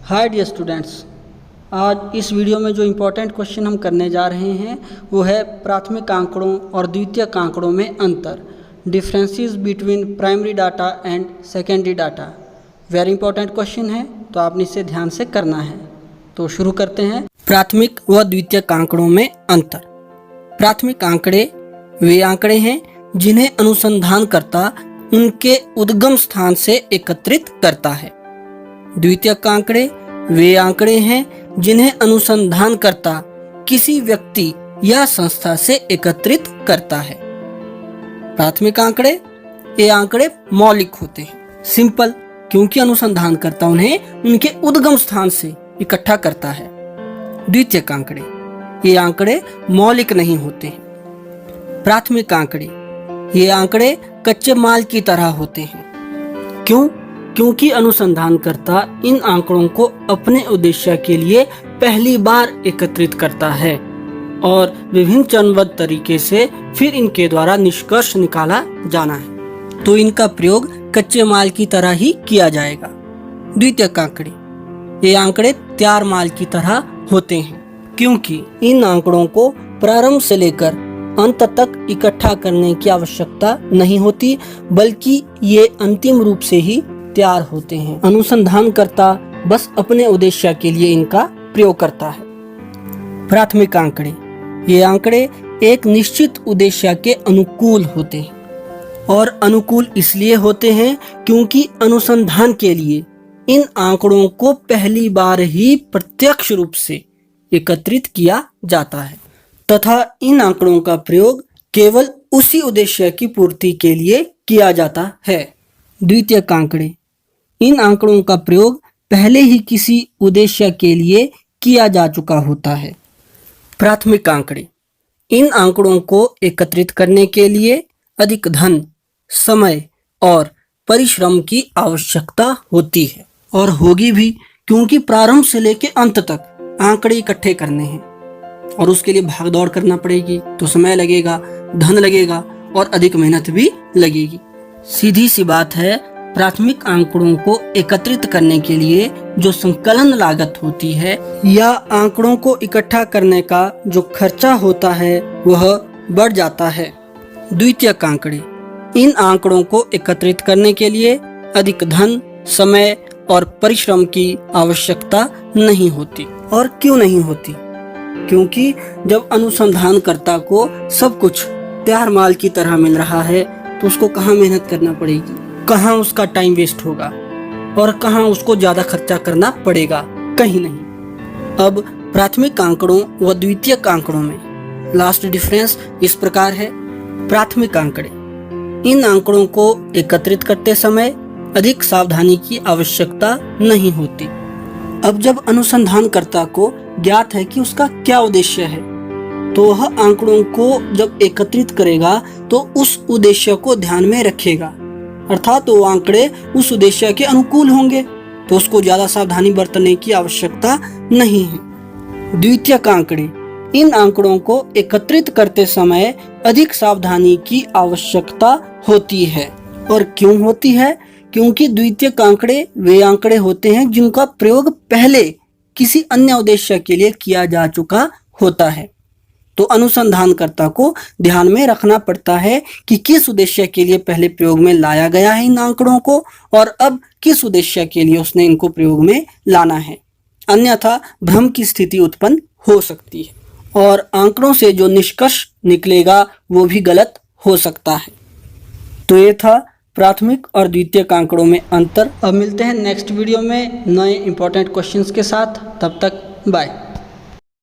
Hi dear students, आज इस video में जो इम्पोर्टेंट क्वेश्चन हम करने जा रहे हैं वो है प्राथमिक आंकड़ों और द्वितीयक आंकड़ों में अंतर, differences between primary data and secondary data. Very important question है, तो आपने इसे ध्यान से करना है। तो शुरू करते हैं। प्राथमिक व द्वितीयक आंकड़ों में अंतर। प्राथमिक आंकड़े वे आंकड़े हैं जिन्हें अनुसंधानकर्ता उनके उद्गम स्थान से एकत्रित करता है। द्वितीयक आंकड़े वे आंकड़े हैं जिन्हें अनुसंधानकर्ता किसी व्यक्ति या संस्था से एकत्रित करता है। प्राथमिक आंकड़े ये आंकड़े मौलिक होते हैं, सिंपल, क्योंकि अनुसंधानकर्ता उन्हें उनके उद्गम स्थान से इकट्ठा करता है। द्वितीयक आंकड़े ये आंकड़े मौलिक नहीं होते हैं। प्राथमिक आंकड़े ये आंकड़े कच्चे माल की तरह होते हैं। क्यों? क्योंकि अनुसंधानकर्ता इन आंकड़ों को अपने उद्देश्य के लिए पहली बार एकत्रित करता है और विभिन्न चरणबद्ध तरीके से फिर इनके द्वारा निष्कर्ष निकाला जाना है, तो इनका प्रयोग कच्चे माल की तरह ही किया जाएगा। द्वितीयक आंकड़े ये आंकड़े तैयार माल की तरह होते हैं, क्योंकि इन आंकड़ों को प्रारंभ से लेकर अंत तक इकट्ठा करने की आवश्यकता नहीं होती, बल्कि ये अंतिम रूप से ही तैयार होते हैं। अनुसंधानकर्ता बस अपने उद्देश्य के लिए इनका प्रयोग करता है। प्राथमिक आंकड़े ये आंकड़े एक निश्चित उद्देश्य के अनुकूल होते हैं, और अनुकूल इसलिए होते हैं क्योंकि अनुसंधान के लिए इन आंकड़ों को पहली बार ही प्रत्यक्ष रूप से एकत्रित किया जाता है तथा इन आंकड़ों का प्रयोग केवल उसी उद्देश्य की पूर्ति के लिए किया जाता है। द्वितीयक आंकड़े इन आंकड़ों का प्रयोग पहले ही किसी उद्देश्य के लिए किया जा चुका होता है। प्राथमिक आंकड़े इन आंकड़ों को एकत्रित करने के लिए अधिक धन, समय और परिश्रम की आवश्यकता होती है, और होगी भी, क्योंकि प्रारंभ से लेकर अंत तक आंकड़े इकट्ठे करने हैं और उसके लिए भागदौड़ करना पड़ेगी, तो समय लगेगा, धन लगेगा और अधिक मेहनत भी लगेगी। सीधी सी बात है, प्राथमिक आंकड़ों को एकत्रित करने के लिए जो संकलन लागत होती है या आंकड़ों को इकट्ठा करने का जो खर्चा होता है वह बढ़ जाता है। द्वितीयक आंकड़े इन आंकड़ों को एकत्रित करने के लिए अधिक धन, समय और परिश्रम की आवश्यकता नहीं होती। और क्यों नहीं होती? क्योंकि जब अनुसंधानकर्ता को सब कुछ तैयार माल की तरह मिल रहा है, तो उसको कहाँ मेहनत करना पड़ेगी, कहाँ उसका टाइम वेस्ट होगा और कहाँ उसको ज्यादा खर्चा करना पड़ेगा, कहीं नहीं। अब प्राथमिक आंकड़ों व द्वितीयक आंकड़ों में लास्ट डिफरेंस इस प्रकार है। प्राथमिक आंकड़े इन आंकड़ों को एकत्रित करते समय अधिक सावधानी की आवश्यकता नहीं होती। अब जब अनुसंधानकर्ता को ज्ञात है कि उसका क्या उद्देश्य है, तो वह आंकड़ों को जब एकत्रित करेगा तो उस उद्देश्य को ध्यान में रखेगा, अर्थात वो आंकड़े उस उद्देश्य के अनुकूल होंगे, तो उसको ज्यादा सावधानी बरतने की आवश्यकता नहीं है। द्वितीयक आंकड़े इन आंकड़ों को एकत्रित करते समय अधिक सावधानी की आवश्यकता होती है। और क्यों होती है? क्योंकि द्वितीयक आंकड़े वे आंकड़े होते हैं जिनका प्रयोग पहले किसी अन्य उद्देश्य के लिए किया जा चुका होता है, तो अनुसंधानकर्ता को ध्यान में रखना पड़ता है कि किस उद्देश्य के लिए पहले प्रयोग में लाया गया है इन आंकड़ों को, और अब किस उद्देश्य के लिए उसने इनको प्रयोग में लाना है, अन्यथा भ्रम की स्थिति उत्पन्न हो सकती है और आंकड़ों से जो निष्कर्ष निकलेगा वो भी गलत हो सकता है। तो ये था प्राथमिक और द्वितीयक आंकड़ों में अंतर। अब मिलते हैं नेक्स्ट वीडियो में नए इंपॉर्टेंट क्वेश्चंस के साथ, तब तक बाय।